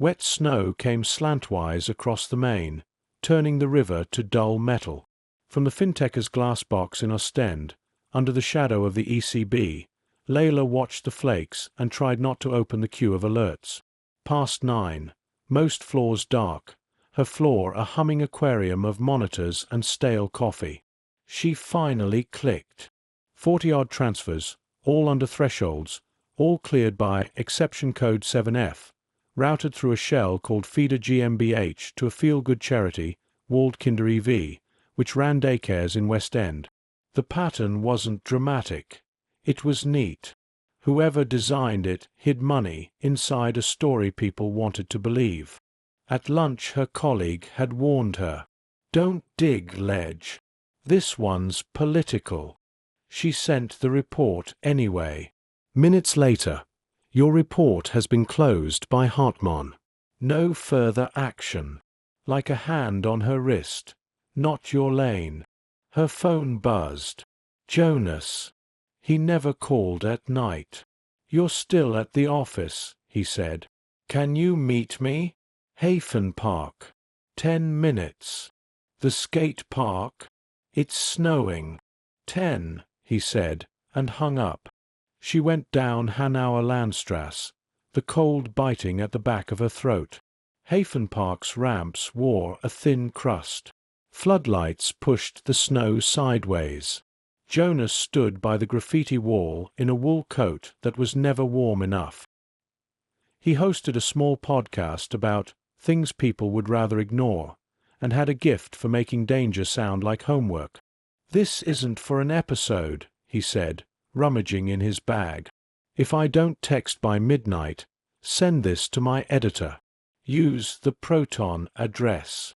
Wet snow came slantwise across the main, turning the river to dull metal. From the Fintecker's glass box in Ostend, under the shadow of the ECB, Layla watched the flakes and tried not to open the queue of alerts. Past 9, most floors dark, her floor a humming aquarium of monitors and stale coffee. She finally clicked. 40-odd transfers, all under thresholds, all cleared by exception code 7F, routed through a shell called Feeder GmbH to a feel-good charity, Waldkinder e.V., which ran daycares in West End. The pattern wasn't dramatic. It was neat. Whoever designed it hid money inside a story people wanted to believe. At lunch her colleague had warned her, "Don't dig, Ledge. This one's political." She sent the report anyway. Minutes later, "Your report has been closed by Hartmann. No further action." Like a hand on her wrist. "Not your lane." Her phone buzzed. Jonas. He never called at night. "You're still at the office," he said. "Can you meet me? Hafen Park. 10 minutes. The skate park? It's snowing." 10, he said, and hung up. She went down Hanauer Landstrasse, the cold biting at the back of her throat. Hafen Park's ramps wore a thin crust. Floodlights pushed the snow sideways. Jonas stood by the graffiti wall in a wool coat that was never warm enough. He hosted a small podcast about things people would rather ignore, and had a gift for making danger sound like homework. "This isn't for an episode," he said, rummaging in his bag. "If I don't text by midnight, send this to my editor. Use the Proton address."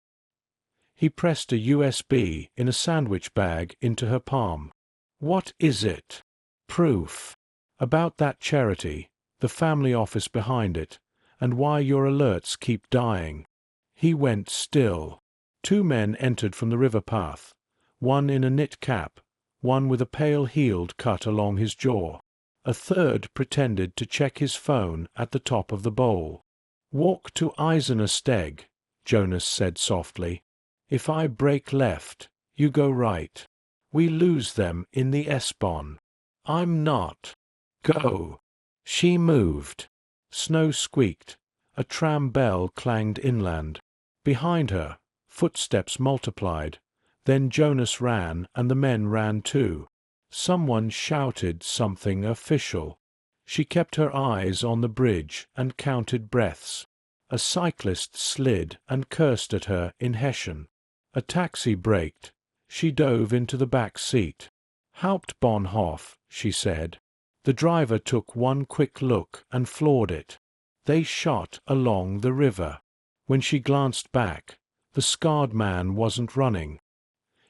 He pressed a USB in a sandwich bag into her palm. "What is it?" "Proof. About that charity, the family office behind it, and why your alerts keep dying." He went still. 2 men entered from the river path, one in a knit cap, one with a pale-heeled cut along his jaw. A third pretended to check his phone at the top of the bowl. "Walk to Eisener Steg," Jonas said softly. "If I break left, you go right. We lose them in the S-Bahn. I'm not. Go." She moved. Snow squeaked. A tram bell clanged inland. Behind her, footsteps multiplied. Then Jonas ran, and the men ran too. Someone shouted something official. She kept her eyes on the bridge and counted breaths. A cyclist slid and cursed at her in Hessian. A taxi braked. She dove into the back seat. "Hauptbahnhof," she said. The driver took one quick look and floored it. They shot along the river. When she glanced back, the scarred man wasn't running.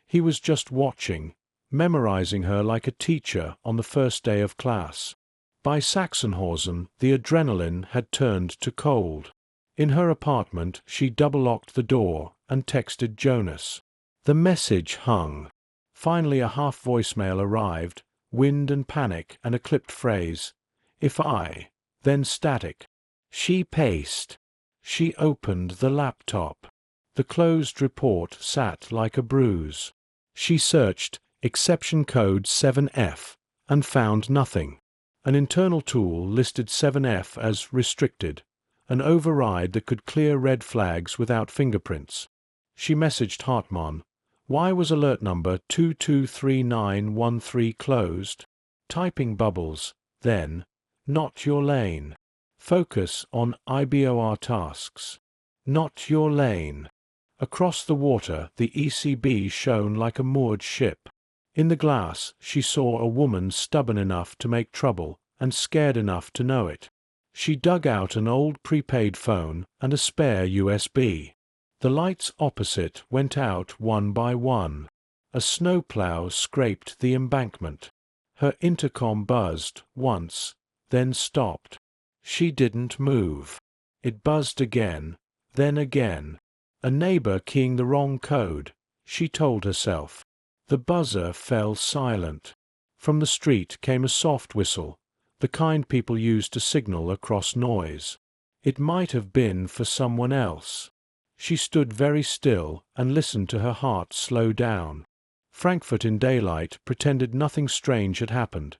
He was just watching, memorizing her like a teacher on the first day of class. By Sachsenhausen, the adrenaline had turned to cold. In her apartment, she double-locked the door and texted Jonas. The message hung. Finally a half-voicemail arrived, wind and panic and a clipped phrase. "If I," then static. She paced. She opened the laptop. The closed report sat like a bruise. She searched exception code 7F and found nothing. An internal tool listed 7F as restricted, an override that could clear red flags without fingerprints. She messaged Hartmann. Why was alert number 223913 closed? Typing bubbles. Then, "Not your lane. Focus on IBOR tasks." Not your lane. Across the water, the ECB shone like a moored ship. In the glass, she saw a woman stubborn enough to make trouble and scared enough to know it. She dug out an old prepaid phone and a spare USB. The lights opposite went out one by one. A snowplow scraped the embankment. Her intercom buzzed once, then stopped. She didn't move. It buzzed again, then again. A neighbor keying the wrong code, she told herself. The buzzer fell silent. From the street came a soft whistle, the kind people use to signal across noise. It might have been for someone else. She stood very still and listened to her heart slow down. Frankfurt in daylight pretended nothing strange had happened.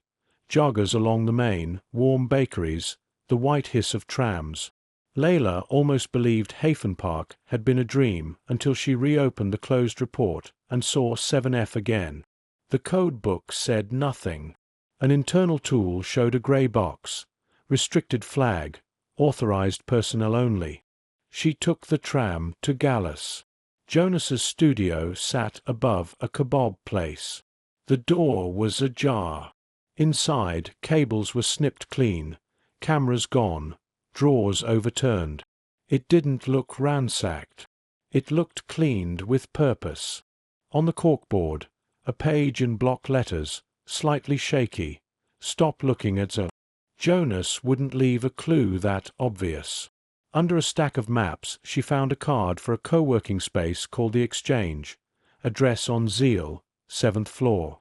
Joggers along the main, warm bakeries, the white hiss of trams. Layla almost believed Hafen Park had been a dream until she reopened the closed report and saw 7F again. The code book said nothing. An internal tool showed a grey box. Restricted flag. Authorized personnel only. She took the tram to Gallus. Jonas's studio sat above a kebab place. The door was ajar. Inside, cables were snipped clean, cameras gone, drawers overturned. It didn't look ransacked. It looked cleaned with purpose. On the corkboard, a page in block letters, slightly shaky. Stop looking at Zoe. Jonas wouldn't leave a clue that obvious. Under a stack of maps, she found a card for a co-working space called the Exchange. Address on Zeal, 7th floor.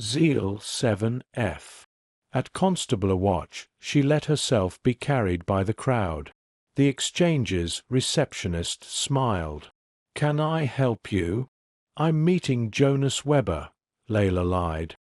Zeal 7F. At Constable watch, she let herself be carried by the crowd. The Exchange's receptionist smiled. "Can I help you?" "I'm meeting Jonas Weber," Layla lied.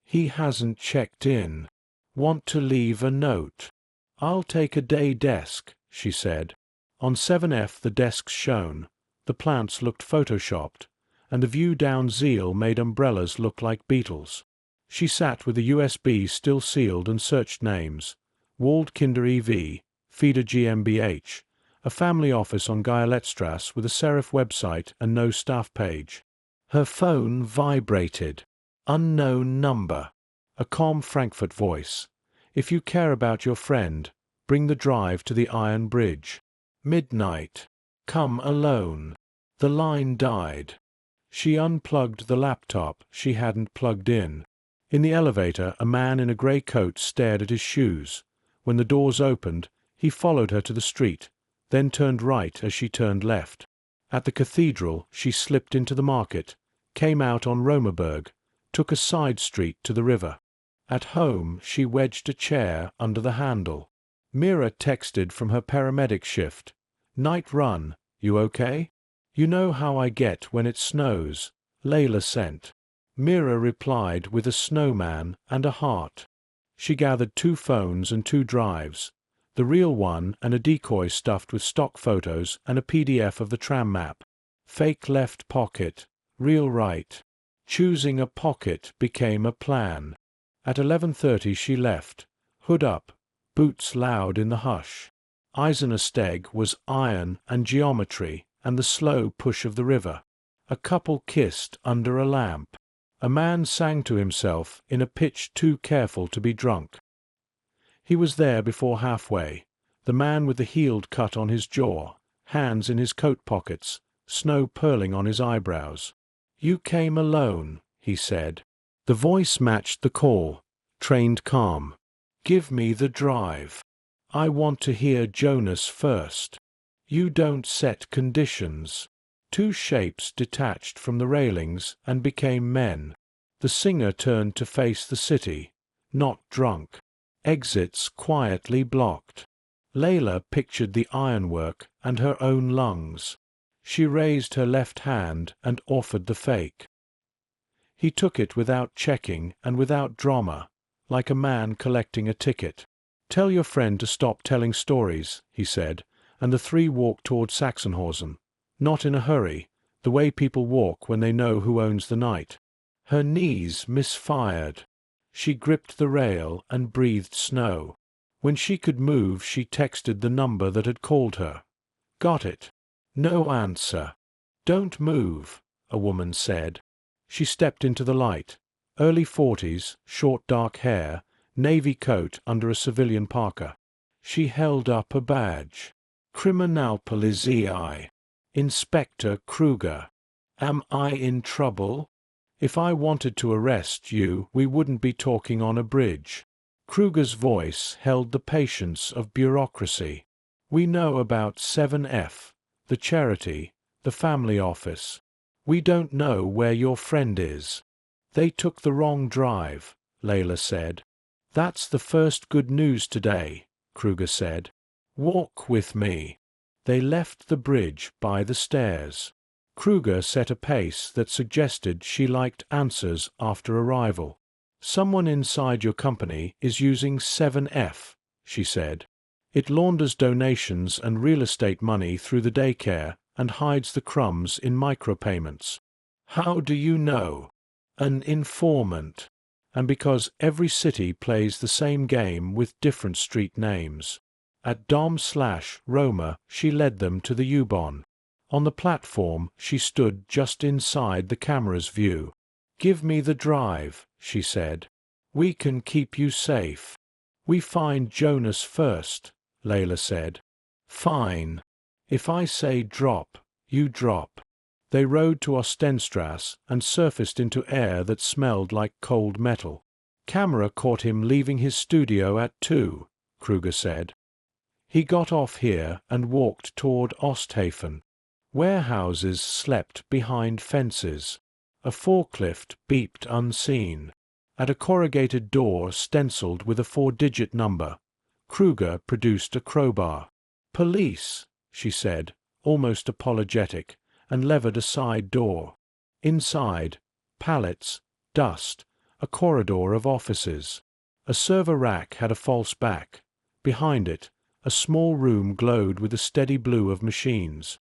"He hasn't checked in. Want to leave a note?" "I'll take a day desk," she said. On 7F the desks shone, the plants looked photoshopped, and the view down Zeal made umbrellas look like beetles. She sat with the USB still sealed and searched names. Walled Kinder EV, Feeder GmbH, a family office on Gayalettstrasse with a serif website and no staff page. Her phone vibrated. Unknown number. A calm Frankfurt voice. "If you care about your friend, bring the drive to the Iron Bridge. Midnight. Come alone." The line died. She unplugged the laptop she hadn't plugged in. In the elevator, a man in a grey coat stared at his shoes. When the doors opened, he followed her to the street, then turned right as she turned left. At the cathedral, she slipped into the market, came out on Romerberg, took a side street to the river. At home, she wedged a chair under the handle. Mira texted from her paramedic shift. "Night run. You okay?" "You know how I get when it snows." Layla sent. Mira replied with a snowman and a heart. She gathered 2 phones and 2 drives, the real one and a decoy stuffed with stock photos and a PDF of the tram map. Fake left pocket, real right. Choosing a pocket became a plan. At 11:30 she left, hood up, boots loud in the hush. Eisensteg was iron and geometry and the slow push of the river. A couple kissed under a lamp. A man sang to himself in a pitch too careful to be drunk. He was there before halfway, the man with the healed cut on his jaw, hands in his coat pockets, snow purling on his eyebrows. "You came alone," he said. The voice matched the call, trained calm. "Give me the drive. I want to hear Jonas first. You don't set conditions." 2 shapes detached from the railings and became men. The singer turned to face the city, not drunk. Exits quietly blocked. Layla pictured the ironwork and her own lungs. She raised her left hand and offered the fake. He took it without checking and without drama, like a man collecting a ticket. "Tell your friend to stop telling stories," he said, and the 3 walked toward Sachsenhausen. Not in a hurry, the way people walk when they know who owns the night. Her knees misfired. She gripped the rail and breathed snow. When she could move, she texted the number that had called her. "Got it." No answer. "Don't move," a woman said. She stepped into the light. Early 40s, short dark hair, navy coat under a civilian parka. She held up a badge. "Kriminalpolizei. Inspector Kruger. Am I in trouble? If I wanted to arrest you, we wouldn't be talking on a bridge." Kruger's voice held the patience of bureaucracy. "We know about 7F, the charity, the family office. We don't know where your friend is." "They took the wrong drive," Layla said. "That's the first good news today," Kruger said. Walk with me." They left the bridge by the stairs. Kruger set a pace that suggested she liked answers after arrival. "Someone inside your company is using 7F," she said. "It launders donations and real estate money through the daycare and hides the crumbs in micropayments." "How do you know?" "An informant. And because every city plays the same game with different street names." At Dom/Roma she led them to the U-Bahn. On the platform she stood just inside the camera's view. "Give me the drive," she said. "We can keep you safe." "We find Jonas first," Layla said. "Fine. If I say drop, you drop." They rode to Ostendstrasse and surfaced into air that smelled like cold metal. "Camera caught him leaving his studio at 2, Kruger said. "He got off here and walked toward Osthafen." Warehouses slept behind fences. A forklift beeped unseen. At a corrugated door stenciled with a 4-digit number, Kruger produced a crowbar. "Police," she said, almost apologetic, and levered a side door. Inside, pallets, dust, a corridor of offices. A server rack had a false back. Behind it, a small room glowed with the steady blue of machines.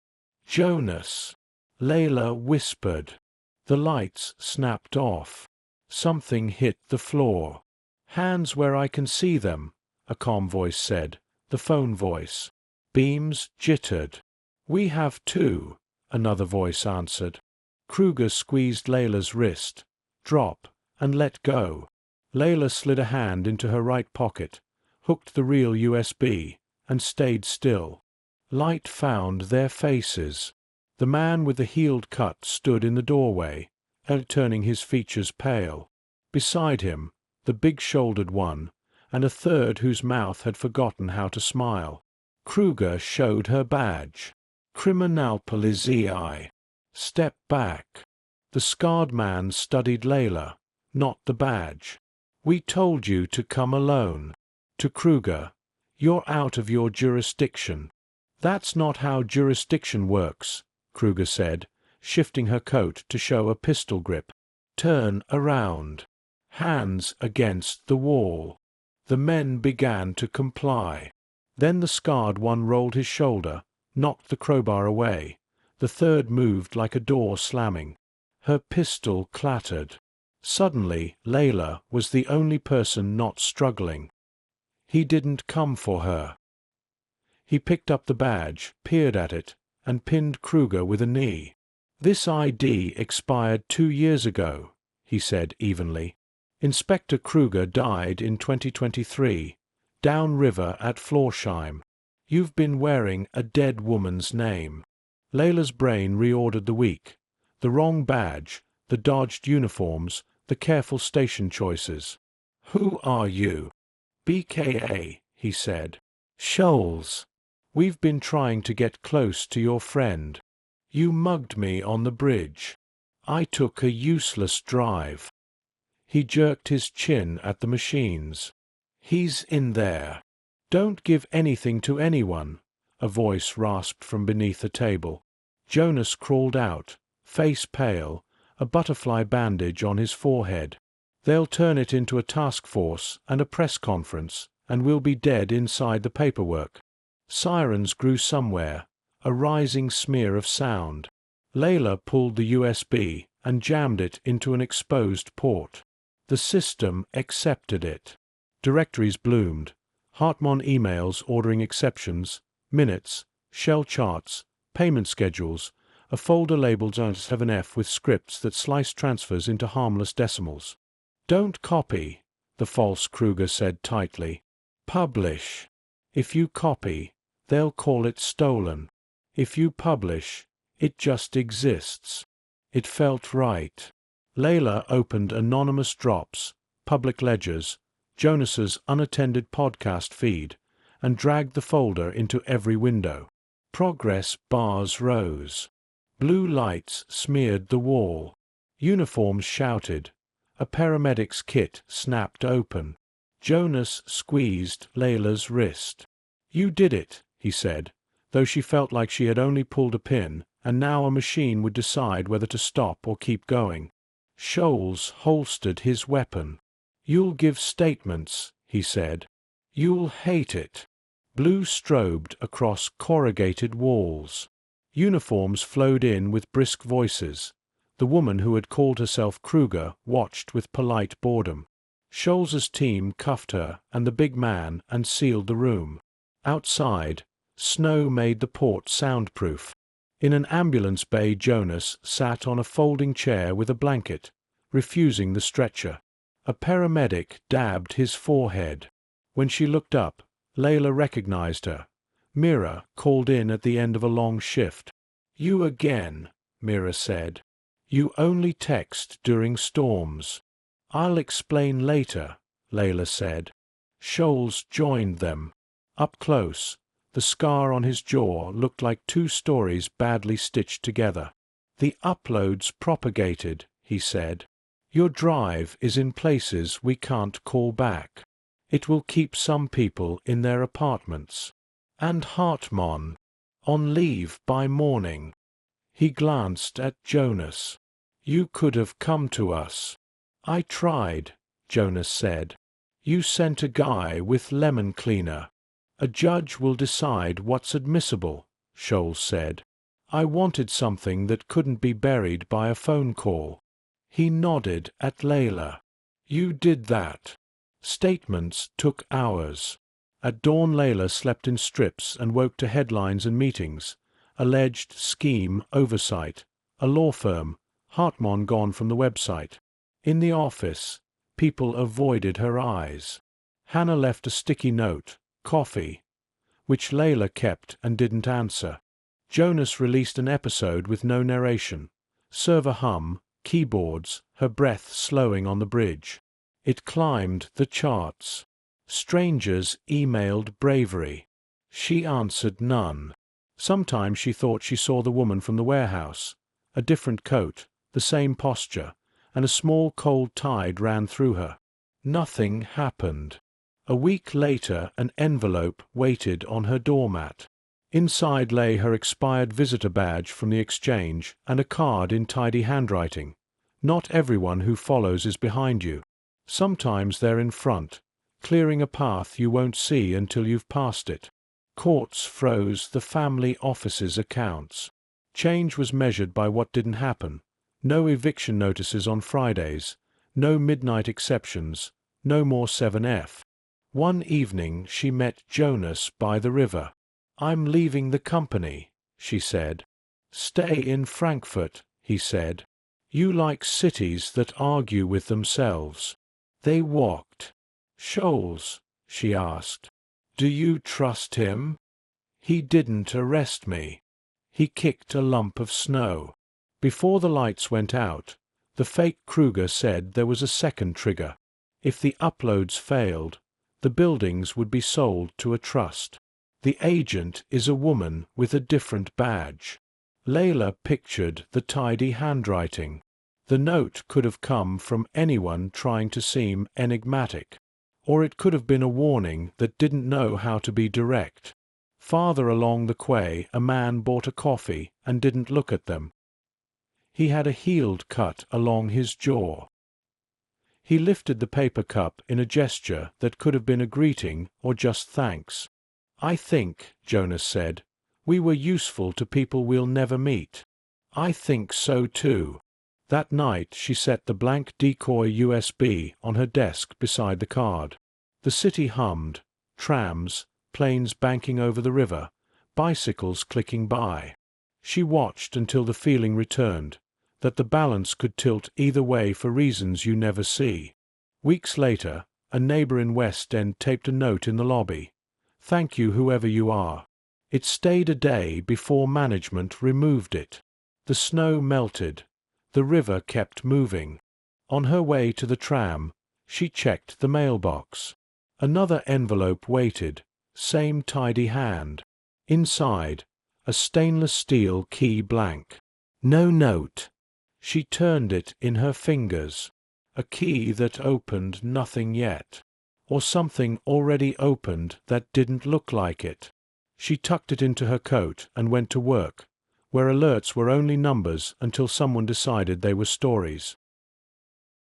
"Jonas," Layla whispered. The lights snapped off. Something hit the floor. "Hands where I can see them," a calm voice said, the phone voice. Beams jittered. "We have two," another voice answered. Kruger squeezed Layla's wrist. "Drop," and let go. Layla slid a hand into her right pocket, hooked the real USB, and stayed still. Light found their faces. The man with the healed cut stood in the doorway, turning his features pale. Beside him, the big-shouldered one, and a third whose mouth had forgotten how to smile. Kruger showed her badge. "Kriminalpolizei." "Step back." The scarred man studied Layla, not the badge. "We told you to come alone." To Kruger, "You're out of your jurisdiction." "That's not how jurisdiction works," Kruger said, shifting her coat to show a pistol grip. "Turn around." Hands against the wall. The men began to comply. Then the scarred one rolled his shoulder, knocked the crowbar away. The third moved like a door slamming. Her pistol clattered. Suddenly, Layla was the only person not struggling. He didn't come for her. He picked up the badge, peered at it, and pinned Kruger with a knee. "This ID expired 2 years ago," he said evenly. "Inspector Kruger died in 2023, downriver at Florsheim. You've been wearing a dead woman's name." Layla's brain reordered the week. The wrong badge, the dodged uniforms, the careful station choices. "Who are you?" "BKA," he said. "Scholes. We've been trying to get close to your friend. You mugged me on the bridge. I took a useless drive." He jerked his chin at the machines. "He's in there." "Don't give anything to anyone," a voice rasped from beneath the table. Jonas crawled out, face pale, a butterfly bandage on his forehead. "They'll turn it into a task force and a press conference, and we'll be dead inside the paperwork." Sirens grew somewhere, a rising smear of sound. Layla pulled the USB and jammed it into an exposed port. The system accepted it. Directories bloomed. Hartmann emails ordering exceptions, minutes, shell charts, payment schedules, a folder labeled 7F with scripts that sliced transfers into harmless decimals. "Don't copy," the false Kruger said tightly. "Publish. If you copy, they'll call it stolen. If you publish, it just exists." It felt right. Layla opened anonymous drops, public ledgers, Jonas's unattended podcast feed, and dragged the folder into every window. Progress bars rose. Blue lights smeared the wall. Uniforms shouted. A paramedic's kit snapped open. Jonas squeezed Layla's wrist. You did it, he said, though she felt like she had only pulled a pin, and now a machine would decide whether to stop or keep going. Scholes holstered his weapon. You'll give statements, he said. You'll hate it. Blue strobed across corrugated walls. Uniforms flowed in with brisk voices. The woman who had called herself Kruger watched with polite boredom. Scholes's team cuffed her and the big man and sealed the room. Outside, snow made the port soundproof. In an ambulance bay Jonas sat on a folding chair with a blanket, refusing the stretcher. A paramedic dabbed his forehead. When she looked up, Layla recognized her. Mira called in at the end of a long shift. You again, Mira said. You only text during storms. I'll explain later, Layla said. Scholes joined them. Up close, the scar on his jaw looked like two stories badly stitched together. The uploads propagated, he said. Your drive is in places we can't call back. It will keep some people in their apartments. And Hartmann, on leave by morning. He glanced at Jonas. You could have come to us. I tried, Jonas said. You sent a guy with lemon cleaner. A judge will decide what's admissible, Scholes said. I wanted something that couldn't be buried by a phone call. He nodded at Layla. You did that. Statements took hours. At dawn Layla slept in strips and woke to headlines and meetings. Alleged scheme oversight. A law firm. Hartmann gone from the website. In the office, people avoided her eyes. Hannah left a sticky note, coffee, which Layla kept and didn't answer. Jonas released an episode with no narration. Server hum, keyboards, her breath slowing on the bridge. It climbed the charts. Strangers emailed bravery. She answered none. Sometimes she thought she saw the woman from the warehouse. A different coat, the same posture, and a small cold tide ran through her. Nothing happened. A week later an envelope waited on her doormat. Inside lay her expired visitor badge from the exchange and a card in tidy handwriting. Not everyone who follows is behind you. Sometimes they're in front, clearing a path you won't see until you've passed it. Courts froze the family office's accounts. Change was measured by what didn't happen. No eviction notices on Fridays, no midnight exceptions, no more 7F. One evening she met Jonas by the river. I'm leaving the company, she said. Stay in Frankfurt, he said. You like cities that argue with themselves. They walked. Scholes, she asked. Do you trust him? He didn't arrest me. He kicked a lump of snow. Before the lights went out, the fake Kruger said there was a second trigger. If the uploads failed, the buildings would be sold to a trust. The agent is a woman with a different badge. Layla pictured the tidy handwriting. The note could have come from anyone trying to seem enigmatic, or it could have been a warning that didn't know how to be direct. Farther along the quay a man bought a coffee and didn't look at them. He had a healed cut along his jaw. He lifted the paper cup in a gesture that could have been a greeting or just thanks. I think, Jonas said, we were useful to people we'll never meet. I think so too. That night she set the blank decoy USB on her desk beside the card. The city hummed, trams, planes banking over the river, bicycles clicking by. She watched until the feeling returned, that the balance could tilt either way for reasons you never see. Weeks later, a neighbor in West End taped a note in the lobby. Thank you whoever you are. It stayed a day before management removed it. The snow melted. The river kept moving. On her way to the tram, she checked the mailbox. Another envelope waited, same tidy hand. Inside, a stainless steel key blank. No note. She turned it in her fingers. A key that opened nothing yet. or something already opened that didn't look like it. She tucked it into her coat and went to work, where alerts were only numbers until someone decided they were stories.